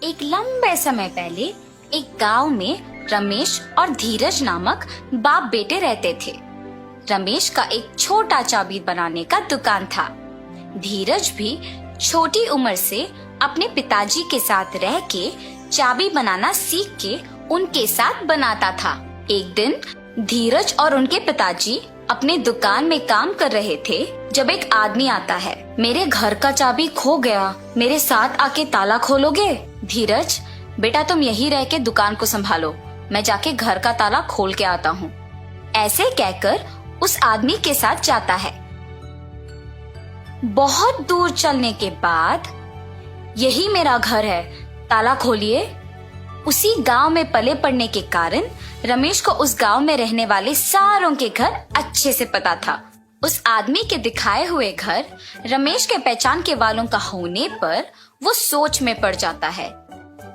एक लंबे समय पहले एक गांव में रमेश और धीरज नामक बाप बेटे रहते थे। रमेश का एक छोटा चाबी बनाने का दुकान था। धीरज भी छोटी उम्र से अपने पिताजी के साथ रह के चाबी बनाना सीख के उनके साथ बनाता था। एक दिन धीरज और उनके पिताजी अपने दुकान में काम कर रहे थे जब एक आदमी आता है। मेरे घर का चाबी खो गया, मेरे साथ आके ताला खोलोगे? धीरज, बेटा तुम यहीं रह के दुकान को संभालो, मैं जाके घर का ताला खोल के आता हूँ। ऐसे कहकर उस आदमी के साथ जाता है। बहुत दूर चलने के बाद, यही मेरा घर है, ताला खोलिए। उसी गांव में पले पड़ने के कारण रमेश को उस गांव में रहने वाले सारों के घर अच्छे से पता था। उस आदमी के दिखाए हुए घर रमेश के पहचान के वालों का होने पर वो सोच में पड़ जाता है।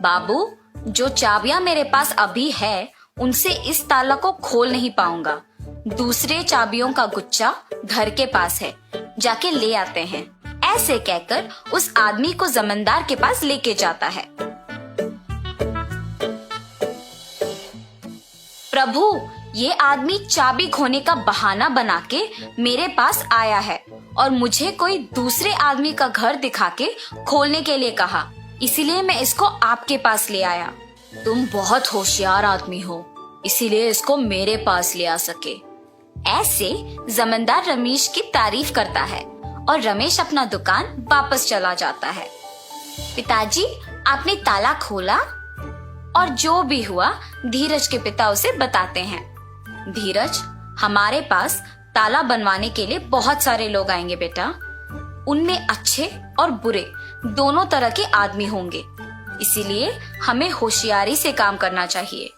बाबू, जो चाबियां मेरे पास अभी है उनसे इस ताला को खोल नहीं पाऊंगा। दूसरे चाबियों का गुच्छा घर के पास है, जाके ले आते हैं। ऐसे कहकर उस आदमी को जमींदार के पास लेके जाता है। प्रभु, ये आदमी चाबी खोने का बहाना बना के मेरे पास आया है और मुझे कोई दूसरे आदमी का घर दिखा के खोलने के लिए कहा, इसीलिए मैं इसको आपके पास ले आया। तुम बहुत होशियार आदमी हो, इसीलिए इसको मेरे पास ले आ सके। ऐसे जमींदार रमेश की तारीफ करता है और रमेश अपना दुकान वापस चला जाता है। पिताजी, आपने ताला खोला? और जो भी हुआ धीरज के पिता उसे बताते हैं। धीरज, हमारे पास ताला बनवाने के लिए बहुत सारे लोग आएंगे बेटा। उनमें अच्छे और बुरे दोनों तरह के आदमी होंगे, इसीलिए हमें होशियारी से काम करना चाहिए।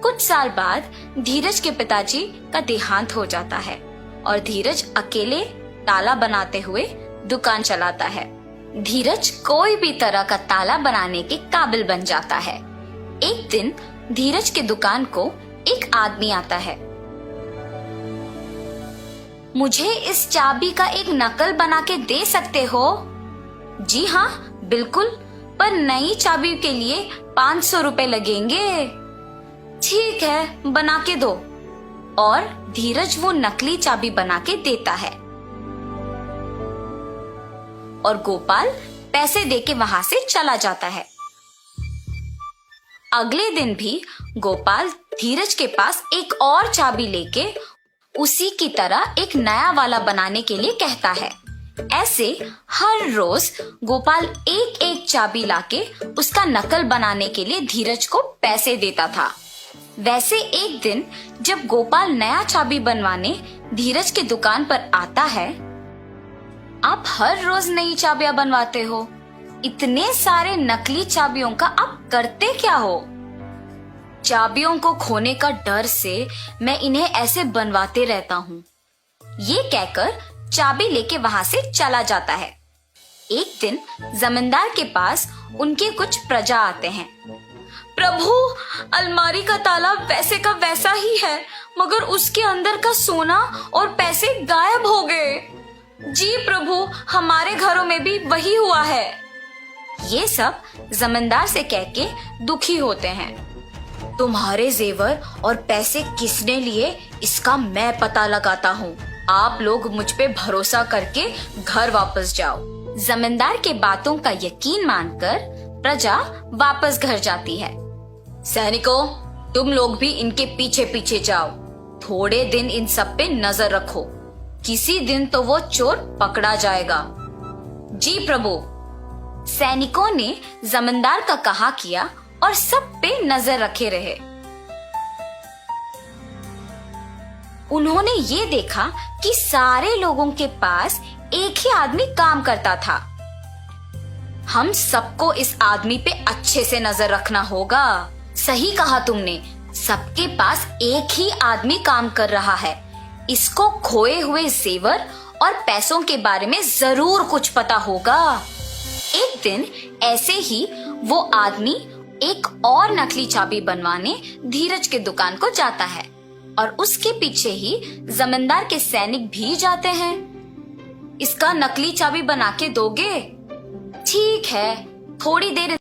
कुछ साल बाद धीरज के पिताजी का देहांत हो जाता है और धीरज अकेले ताला बनाते हुए दुकान चलाता है। धीरज कोई भी तरह का ताला बनाने के काबिल बन जाता है। एक दिन धीरज के दुकान को एक आदमी आता है। मुझे इस चाबी का एक नकल बना के दे सकते हो? जी हाँ, बिल्कुल, पर नई चाबी के लिए 500 रुपए लगेंगे। ठीक है, बना के दो। और धीरज वो नकली चाबी बना के देता है और गोपाल पैसे देके वहां से चला जाता है। अगले दिन भी गोपाल धीरज के पास एक और चाबी लेके उसी की तरह एक नया वाला बनाने के लिए कहता है। ऐसे हर रोज गोपाल एक एक चाबी लाके उसका नकल बनाने के लिए धीरज को पैसे देता था। वैसे एक दिन जब गोपाल नया चाबी बनवाने धीरज की दुकान पर आता है। आप हर रोज नई चाबियां बनवाते हो, इतने सारे नकली चाबियों का आप करते क्या हो? चाबियों को खोने का डर से मैं इन्हें ऐसे बनवाते रहता हूँ। ये कहकर चाबी लेके वहां से चला जाता है। एक दिन जमींदार के पास उनके कुछ प्रजा आते हैं। प्रभु, अलमारी का ताला वैसे का वैसा ही है, मगर उसके अंदर का सोना और पैसे गायब हो गए। जी प्रभु, हमारे घरों में भी वही हुआ है। ये सब जमींदार से कह के दुखी होते हैं। तुम्हारे जेवर और पैसे किसने लिए, इसका मैं पता लगाता हूँ। आप लोग मुझ पे भरोसा करके घर वापस जाओ। जमींदार के बातों का यकीन मानकर प्रजा वापस घर जाती है। सैनिकों, तुम लोग भी इनके पीछे पीछे जाओ। थोड़े दिन इन सब पे नजर रखो, किसी दिन तो वो चोर पकड़ा जाएगा। जी प्रभु। सैनिकों ने जमींदार का कहा किया और सब पे नजर रखे रहे। उन्होंने ये देखा कि सारे लोगों के पास एक ही आदमी काम करता था। हम सबको इस आदमी पे अच्छे से नजर रखना होगा। सही कहा तुमने, सबके पास एक ही आदमी काम कर रहा है। इसको खोए हुए जेवर और पैसों के बारे में जरूर कुछ पता होगा। एक दिन ऐसे ही वो आदमी एक और नकली चाबी बनवाने धीरज के दुकान को जाता है और उसके पीछे ही जमींदार के सैनिक भी जाते हैं। इसका नकली चाबी बना के दोगे? ठीक है, थोड़ी देर